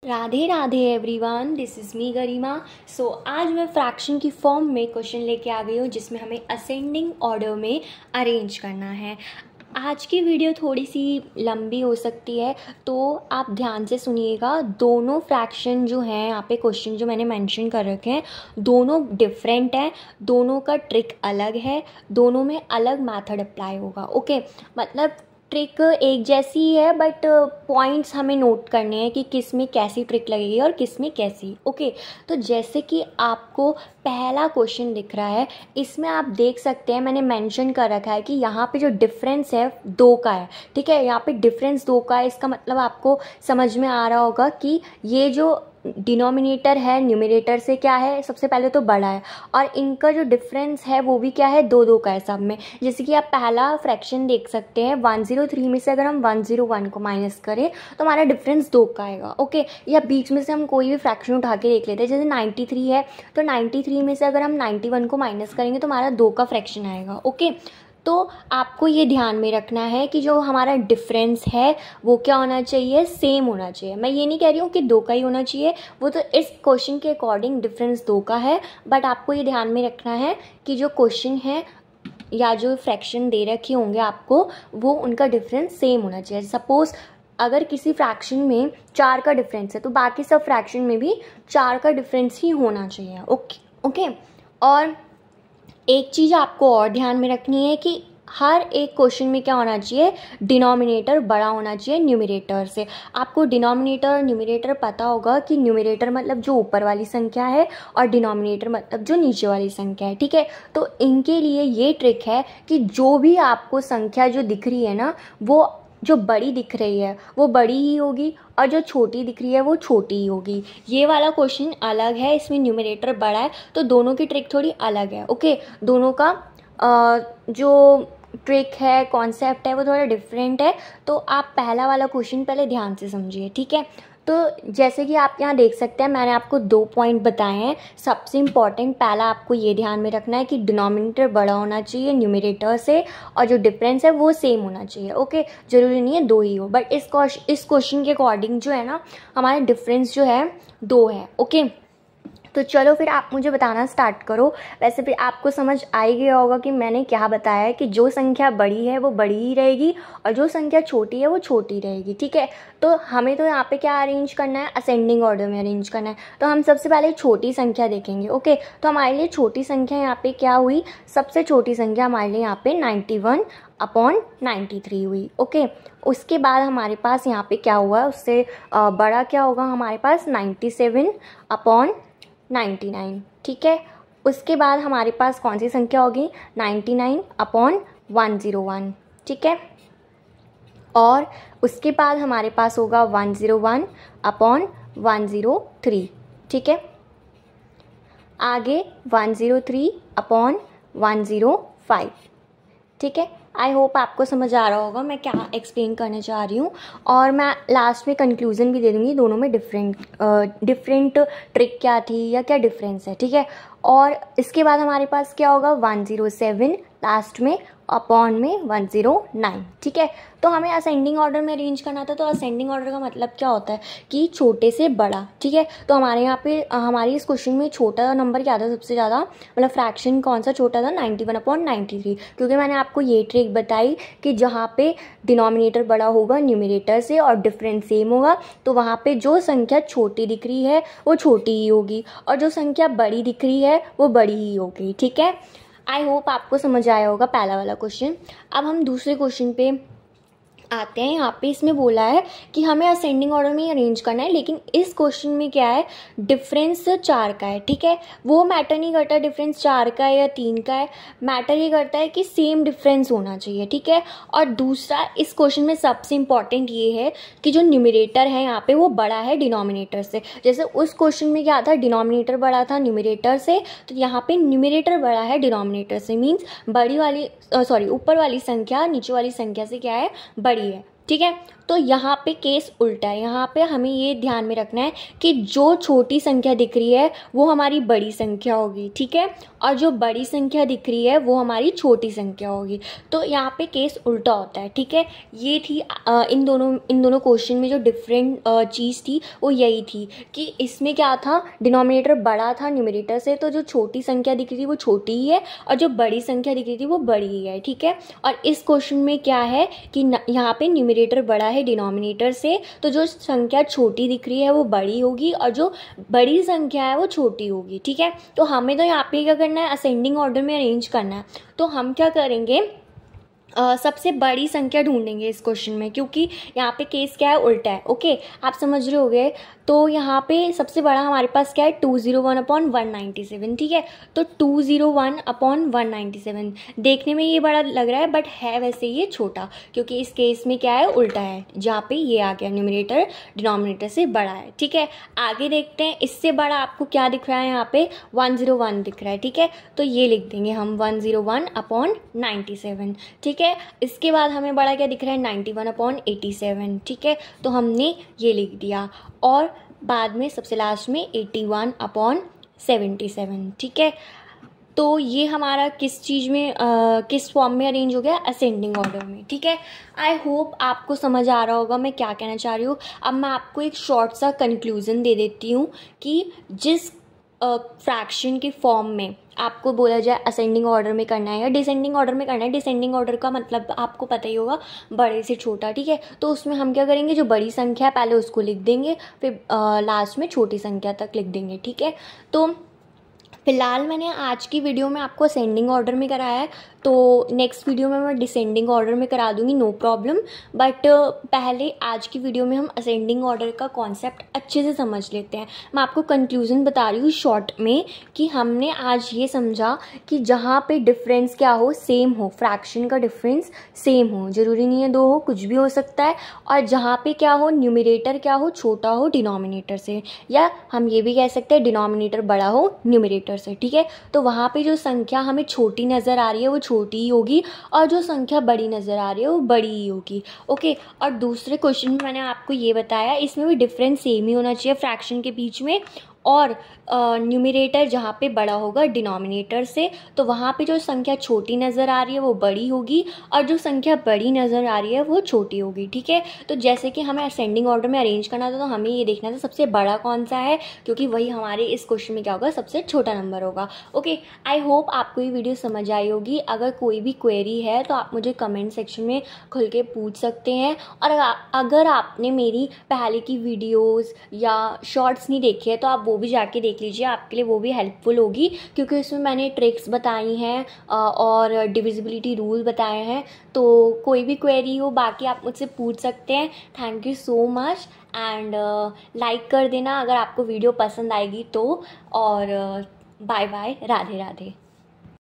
Radhe Radhe everyone, this is me Garima. आज मैं fraction की फॉर्म में क्वेश्चन लेके आ गई हूँ जिसमें हमें असेंडिंग ऑर्डर में अरेंज करना है। आज की वीडियो थोड़ी सी लंबी हो सकती है, तो आप ध्यान से सुनिएगा। दोनों फ्रैक्शन जो हैं यहाँ पे क्वेश्चन जो मैंने मेंशन कर रखे हैं, दोनों डिफरेंट हैं, दोनों का ट्रिक अलग है, दोनों में अलग मेथड अप्लाई होगा। ओके, मतलब ट्रिक एक जैसी है बट पॉइंट्स हमें नोट करने हैं कि किस में कैसी ट्रिक लगेगी और किस में कैसी। ओके, तो जैसे कि आपको पहला क्वेश्चन दिख रहा है, इसमें आप देख सकते हैं मैंने मेंशन कर रखा है कि यहाँ पे जो डिफरेंस है 2 का है। ठीक है, यहाँ पे डिफरेंस 2 का है, इसका मतलब आपको समझ में आ रहा होगा कि ये जो डिनोमिनेटर है न्यूमरेटर से क्या है, सबसे पहले तो बड़ा है, और इनका जो डिफरेंस है वो भी क्या है, 2 का है सब में। जैसे कि आप पहला फ्रैक्शन देख सकते हैं, 103 में से अगर हम 101 को माइनस करें तो हमारा डिफरेंस 2 का आएगा। ओके, या बीच में से हम कोई भी फ्रैक्शन उठा के देख लेते हैं, जैसे 93 है तो 93 में से अगर हम 91 को माइनस करेंगे तो हमारा 2 का फ्रैक्शन आएगा। ओके, तो आपको ये ध्यान में रखना है कि जो हमारा डिफरेंस है वो क्या होना चाहिए, सेम होना चाहिए। मैं ये नहीं कह रही हूँ कि 2 का ही होना चाहिए, वो तो इस क्वेश्चन के अकॉर्डिंग डिफरेंस 2 का है, बट आपको ये ध्यान में रखना है कि जो क्वेश्चन है या जो फ्रैक्शन दे रखे होंगे आपको, वो उनका डिफरेंस सेम होना चाहिए। सपोज अगर किसी फ्रैक्शन में 4 का डिफरेंस है तो बाकी सब फ्रैक्शन में भी 4 का डिफरेंस ही होना चाहिए। ओके, और एक चीज़ आपको और ध्यान में रखनी है कि हर एक क्वेश्चन में क्या होना चाहिए, डिनोमिनेटर बड़ा होना चाहिए न्यूमरेटर से। आपको डिनोमिनेटर और न्यूमरेटर पता होगा कि न्यूमरेटर मतलब जो ऊपर वाली संख्या है और डिनोमिनेटर मतलब जो नीचे वाली संख्या है। ठीक है, तो इनके लिए ये ट्रिक है कि जो भी आपको संख्या जो दिख रही है ना, वो जो बड़ी दिख रही है वो बड़ी ही होगी और जो छोटी दिख रही है वो छोटी ही होगी। ये वाला क्वेश्चन अलग है, इसमें न्यूमरेटर बड़ा है, तो दोनों की ट्रिक थोड़ी अलग है। ओके, दोनों का जो ट्रिक है, कॉन्सेप्ट है, वो थोड़ा डिफरेंट है। तो आप पहला वाला क्वेश्चन पहले ध्यान से समझिए। ठीक है, तो जैसे कि आप यहाँ देख सकते हैं मैंने आपको 2 पॉइंट बताए हैं। सबसे इम्पॉर्टेंट पहला आपको ये ध्यान में रखना है कि डिनोमिनेटर बड़ा होना चाहिए न्यूमरेटर से और जो डिफरेंस है वो सेम होना चाहिए। ओके, जरूरी नहीं है 2 ही हो, बट इस क्वेश्चन के अकॉर्डिंग जो है ना, हमारा डिफरेंस जो है 2 है। ओके, तो चलो फिर आप मुझे बताना स्टार्ट करो। वैसे फिर आपको समझ आ ही गया होगा कि मैंने क्या बताया है कि जो संख्या बड़ी है वो बड़ी ही रहेगी और जो संख्या छोटी है वो छोटी रहेगी। ठीक है, तो हमें तो यहाँ पे क्या अरेंज करना है, असेंडिंग ऑर्डर में अरेंज करना है। तो हम सबसे पहले छोटी संख्या देखेंगे। ओके, तो हमारे लिए छोटी संख्या यहाँ पे क्या हुई, सबसे छोटी संख्या हमारे लिए यहाँ पे 91/93 हुई। ओके, उसके बाद हमारे पास यहाँ पे क्या हुआ, उससे बड़ा क्या होगा हमारे पास, 97/99। ठीक है, उसके बाद हमारे पास कौन सी संख्या होगी, 99/101। ठीक है, और उसके बाद हमारे पास होगा 101/103। ठीक है, आगे 103/105। ठीक है, आई होप आपको समझ आ रहा होगा मैं क्या एक्सप्लेन करना चाह रही हूँ, और मैं लास्ट में कंक्लूजन भी दे दूँगी दोनों में डिफरेंट ट्रिक क्या थी या क्या डिफरेंस है। ठीक है, और इसके बाद हमारे पास क्या होगा, 107 लास्ट में अपॉन में 109। ठीक है, तो हमें असेंडिंग ऑर्डर में अरेंज करना था। तो असेंडिंग ऑर्डर का मतलब क्या होता है कि छोटे से बड़ा। ठीक है, तो हमारे यहाँ पे हमारी इस क्वेश्चन में छोटा नंबर क्या था सबसे ज़्यादा, मतलब फ्रैक्शन कौन सा छोटा था, 91/93, क्योंकि मैंने आपको ये ट्रिक बताई कि जहाँ पे डिनोमिनेटर बड़ा होगा न्यूमरेटर से और डिफरेंस सेम होगा, तो वहाँ पे जो संख्या छोटी दिख रही है वो छोटी ही होगी और जो संख्या बड़ी दिख रही है वो बड़ी ही होगी। ठीक है, आई होप आपको समझ आया होगा पहला वाला क्वेश्चन। अब हम दूसरे क्वेश्चन पे आते हैं। यहाँ पे इसमें बोला है कि हमें असेंडिंग ऑर्डर में ही अरेंज करना है, लेकिन इस क्वेश्चन में क्या है, डिफरेंस 4 का है। ठीक है, वो मैटर नहीं करता डिफरेंस 4 का है या 3 का है, मैटर ये करता है कि सेम डिफरेंस होना चाहिए। ठीक है, और दूसरा इस क्वेश्चन में सबसे इंपॉर्टेंट ये है कि जो न्यूमरेटर है यहाँ पे वो बड़ा है डिनोमिनेटर से। जैसे उस क्वेश्चन में क्या था, डिनोमिनेटर बड़ा था न्यूमरेटर से, तो यहाँ पे न्यूमरेटर बड़ा है डिनोमिनेटर से, मीन्स ऊपर वाली संख्या नीचे वाली संख्या से क्या है, बड़ी है। ठीक है, तो यहाँ पे केस उल्टा है। यहाँ पे हमें ये ध्यान में रखना है कि जो छोटी संख्या दिख रही है वो हमारी बड़ी संख्या होगी, ठीक है, और जो बड़ी संख्या दिख रही है वो हमारी छोटी संख्या होगी। तो यहाँ पे केस उल्टा होता है, ठीक है। ये थी इन दोनों क्वेश्चन में जो डिफरेंट चीज़ थी वो यही थी कि इसमें क्या था, डिनोमिनेटर बड़ा था न्यूमरेटर से, तो जो छोटी संख्या दिख रही थी वो छोटी ही है और जो बड़ी संख्या दिख रही थी वो बड़ी ही है, ठीक है। और इस क्वेश्चन में क्या है कि यहाँ पे न्यूमरेटर बड़ा है डिनोमिनेटर से, तो जो संख्या छोटी दिख रही है वो बड़ी होगी और जो बड़ी संख्या है वो छोटी होगी, ठीक है। तो हमें तो यहाँ पे क्या करना है, असेंडिंग ऑर्डर में अरेंज करना है। तो हम क्या करेंगे, सबसे बड़ी संख्या ढूंढेंगे इस क्वेश्चन में, क्योंकि यहाँ पे केस क्या है, उल्टा है। ओके, आप समझ रहे होगे। तो यहाँ पे सबसे बड़ा हमारे पास क्या है, 201/197, ठीक है। तो 201/197 देखने में ये बड़ा लग रहा है बट है वैसे ये छोटा, क्योंकि इस केस में क्या है, उल्टा है, जहाँ पे ये आ गया न्यूमरेटर डिनोमिनेटर से बड़ा है, ठीक है। आगे देखते हैं, इससे बड़ा आपको क्या दिख रहा है, यहाँ पे 101 दिख रहा है, ठीक है। तो ये लिख देंगे हम 101/97, ठीक है। इसके बाद हमें बड़ा क्या दिख रहा है, 91/87, ठीक है। तो हमने ये लिख दिया और बाद में सबसे लास्ट में 81/77, ठीक है। तो ये हमारा किस चीज़ में किस फॉर्म में अरेंज हो गया, असेंडिंग ऑर्डर में, ठीक है। आई होप आपको समझ आ रहा होगा मैं क्या कहना चाह रही हूँ। अब मैं आपको एक शॉर्ट सा कंक्लूज़न दे देती हूँ कि जिस फ्रैक्शन की फॉर्म में आपको बोला जाए असेंडिंग ऑर्डर में करना है या डिसेंडिंग ऑर्डर में करना है, डिसेंडिंग ऑर्डर का मतलब आपको पता ही होगा, बड़े से छोटा, ठीक है। तो उसमें हम क्या करेंगे, जो बड़ी संख्या है पहले उसको लिख देंगे, फिर लास्ट में छोटी संख्या तक लिख देंगे, ठीक है। तो फिलहाल मैंने आज की वीडियो में आपको असेंडिंग ऑर्डर में कराया है, तो नेक्स्ट वीडियो में मैं डिसेंडिंग ऑर्डर में करा दूंगी, नो प्रॉब्लम। बट पहले आज की वीडियो में हम असेंडिंग ऑर्डर का कॉन्सेप्ट अच्छे से समझ लेते हैं। मैं आपको कंक्लूजन बता रही हूँ शॉर्ट में कि हमने आज ये समझा कि जहाँ पे डिफरेंस क्या हो, सेम हो, फ्रैक्शन का डिफरेंस सेम हो, ज़रूरी नहीं है दो हो, कुछ भी हो सकता है। और जहाँ पे क्या हो, न्यूमरेटर क्या हो, छोटा हो डिनोमिनेटर से, या हम ये भी कह सकते हैं डिनोमिनेटर बड़ा हो न्यूमरेटर से, ठीक है। तो वहाँ पे जो संख्या हमें छोटी नज़र आ रही है वो छोटी ही होगी और जो संख्या बड़ी नज़र आ रही है वो बड़ी ही होगी, ओके। और दूसरे क्वेश्चन में मैंने आपको ये बताया, इसमें भी डिफरेंस सेम ही होना चाहिए फ्रैक्शन के बीच में, और न्यूमरेटर जहाँ पे बड़ा होगा डिनोमिनेटर से, तो वहाँ पे जो संख्या छोटी नज़र आ रही है वो बड़ी होगी और जो संख्या बड़ी नज़र आ रही है वो छोटी होगी, ठीक है। तो जैसे कि हमें असेंडिंग ऑर्डर में अरेंज करना था, तो हमें ये देखना था सबसे बड़ा कौन सा है, क्योंकि वही हमारे इस क्वेश्चन में क्या होगा, सबसे छोटा नंबर होगा, ओके। आई होप आपको ये वीडियो समझ आई होगी। अगर कोई भी क्वेरी है तो आप मुझे कमेंट सेक्शन में खुल के पूछ सकते हैं। और अगर आपने मेरी पहले की वीडियोज़ या शॉर्ट्स नहीं देखे हैं तो आप वो भी जाके देख लीजिए, आपके लिए वो भी हेल्पफुल होगी, क्योंकि उसमें मैंने ट्रिक्स बताई हैं और डिविजिबिलिटी रूल बताए हैं। तो कोई भी क्वेरी हो बाकी आप मुझसे पूछ सकते हैं। Thank you so much and like कर देना अगर आपको वीडियो पसंद आएगी तो, और बाय बाय, राधे राधे।